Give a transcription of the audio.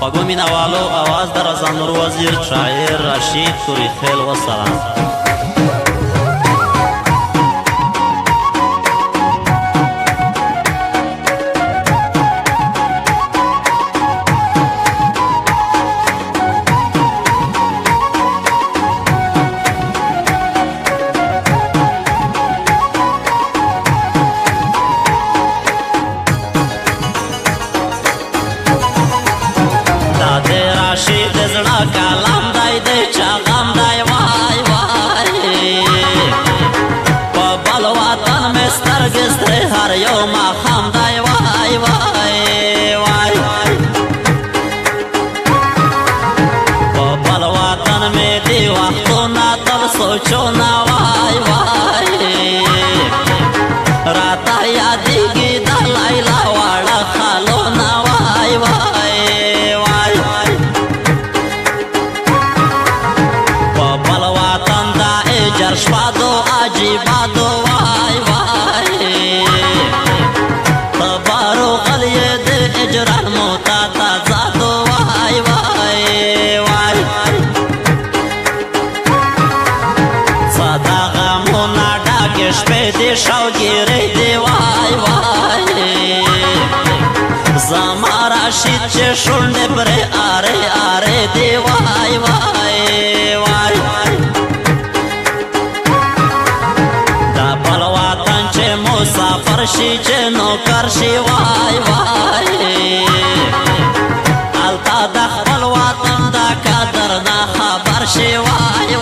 خوږو مینهوالو اواز د رضا نور وزیر شاعر رشید توری خیل وسلام کلام دای دی چا غم دای وای وای په بل وطن مې سترګې سترې هر یو ماښام دی وای وای وای په بل وطن مې دې وختونه تل سوچونه وای وای راته یادېږي د لیلا واړه خالونه وای وای شپادو عجیبادو وای وای تبارو غلیه د اجران موتا تازادو وای وای وای صدا غمونا ډاکې شپې دې شوګیرې دې وای وای زما راشد چې شونډې پرې آرې آرې دې وای وای وای مسافر شي چې نوکر شي وای وای التا د خپل وطن د قدر نه خبر شي وای